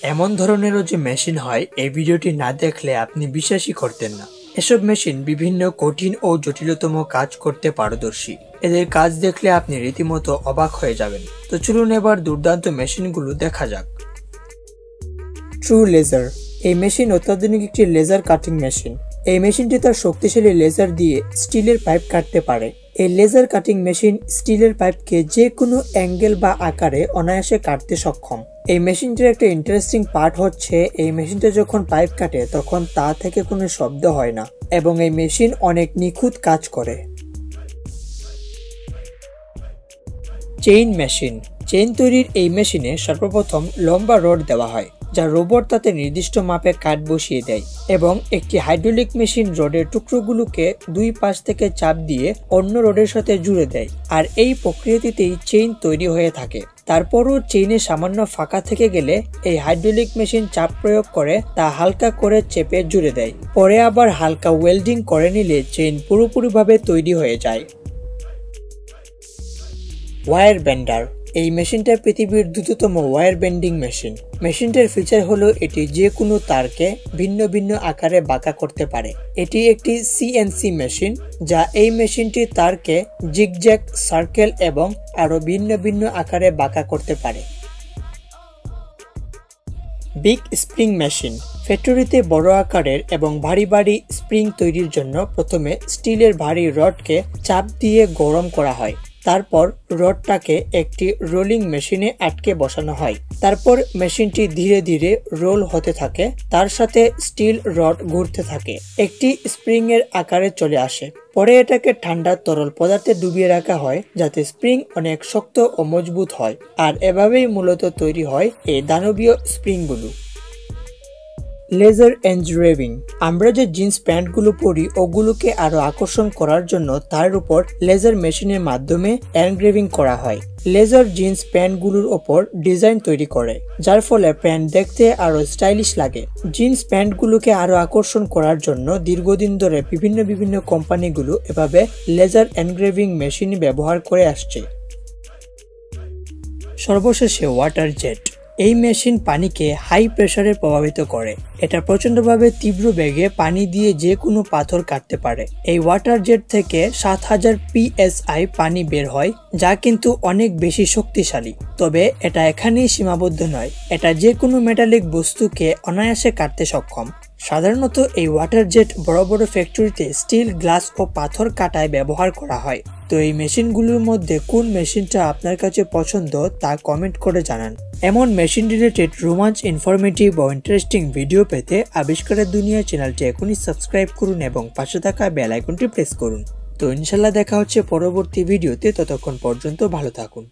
এমন ধরনেরও যে মেশিন হয় এই ভিডিওটি না দেখলে আপনি বিশ্বাসই করতেন না। এসব মেশিন বিভিন্ন কঠিন ও জটিলতম কাজ করতে পারদর্শী। এদের কাজ দেখলে আপনি রীতিমতো অবাক হয়ে যাবেন। তো চলুন এবার দুর্দান্ত মেশিনগুলো দেখা যাক। True laser. এই মেশিন অত্যাধুনিক একটি লেজার কাটিং মেশিন। এই মেশিনটি তার শক্তিশালী লেজার দিয়ে স্টিলের পাইপ কাটতে পারে। এই লেজার কাটিং মেশিন স্টিলের পাইপকে যে কোনো অ্যাঙ্গেল বা আকারে অনায়াসে কাটতে সক্ষম। এই মেশিনটির একটা ইন্টারেস্টিং পার্ট হচ্ছে এই মেশিনটা যখন পাইপ কাটে তখন তা থেকে কোনো শব্দ হয় না এবং এই মেশিন অনেক নিখুঁত কাজ করে। Chain machine. চেইন তৈরির এই মেশিনে সর্বপ্রথম লম্বা রড দেওয়া হয় যা রোবট তাতে নির্দিষ্ট মাপে কাঠ বসিয়ে দেয় এবং একটি হাইড্রোলিক মেশিন রডের টুকরোগুলোকে দুই পাশ থেকে চাপ দিয়ে অন্য রডের সাথে জুড়ে দেয় আর এই প্রক্রিয়াটিতেই চেইন তৈরি হয়ে থাকে। তারপরও চেইনে সামান্য ফাঁকা থেকে গেলে এই হাইড্রোলিক মেশিন চাপ প্রয়োগ করে তা হালকা করে চেপে জুড়ে দেয়। পরে আবার হালকা ওয়েল্ডিং করে নিলে চেইন পুরোপুরিভাবে তৈরি হয়ে যায়। Wire bender. এই মেশিনটা পৃথিবীর দ্রুততম ওয়্যার বেন্ডিং মেশিন। মেশিনটার ফিচার হলো এটি যে কোনো তারকে ভিন্ন ভিন্ন আকারে বাঁকা করতে পারে। এটি একটি সিএনসি মেশিন যা এই মেশিনটি তারকে জিগজ্যাগ, সার্কেল এবং আরো ভিন্ন ভিন্ন আকারে বাঁকা করতে পারে। Big spring machine. ফ্যাক্টরিতে বড় আকারের এবং ভারী ভারী স্প্রিং তৈরির জন্য প্রথমে স্টিলের ভারী রডকে চাপ দিয়ে গরম করা হয়। তারপর রডটাকে একটি রোলিং মেশিনে আটকে বসানো হয়। তারপর মেশিনটি ধীরে ধীরে রোল হতে থাকে, তার সাথে স্টিল রড ঘুরতে থাকে, একটি স্প্রিং এর আকারে চলে আসে। পরে এটাকে ঠান্ডা তরল পদার্থে ডুবিয়ে রাখা হয় যাতে স্প্রিং অনেক শক্ত ও মজবুত হয় আর এভাবেই মূলত তৈরি হয় এই দানবীয় স্প্রিংগুলো। Laser engraving. আমরা যে জিন্স প্যান্টগুলো পরি ওগুলোকে আরো আকর্ষণ করার জন্য তার উপর লেজার মেশিনের মাধ্যমে এনগ্রেভিং করা হয়। লেজার জিন্স প্যান্টগুলোর ওপর ডিজাইন তৈরি করে যার ফলে প্যান্ট দেখতে আরো স্টাইলিশ লাগে। জিন্স প্যান্টগুলোকে আরো আকর্ষণ করার জন্য দীর্ঘদিন ধরে বিভিন্ন কোম্পানিগুলো এভাবে লেজার এনগ্রেভিং মেশিন ব্যবহার করে আসছে। সর্বশেষে ওয়াটার জেট। এই মেশিন পানিকে হাই প্রেসারে প্রভাবিত করে। এটা প্রচন্ডভাবে তীব্র বেগে পানি দিয়ে যে কোনো পাথর কাটতে পারে। এই ওয়াটার জেট থেকে 7000 PSI পানি বের হয় যা কিন্তু অনেক বেশি শক্তিশালী। তবে এটা এখানেই সীমাবদ্ধ নয়, এটা যে কোনো মেটালিক বস্তুকে অনায়াসে কাটতে সক্ষম। সাধারণত এই ওয়াটার জেট বড় বড় ফ্যাক্টরিতে স্টিল, গ্লাস ও পাথর কাটায় ব্যবহার করা হয়। তো এই মেশিনগুলোর মধ্যে কোন মেশিনটা আপনার কাছে পছন্দ তা কমেন্ট করে জানান। এমন মেশিন রিলেটেড রোমাঞ্চ, ইনফরমেটিভ ও ইন্টারেস্টিং ভিডিও পেতে আবিষ্কারের দুনিয়া চ্যানেলটি এখনই সাবস্ক্রাইব করুন এবং পাশে থাকা বেল আইকনটি প্রেস করুন। তো ইনশাল্লাহ দেখা হচ্ছে পরবর্তী ভিডিওতে, ততক্ষণ পর্যন্ত ভালো থাকুন।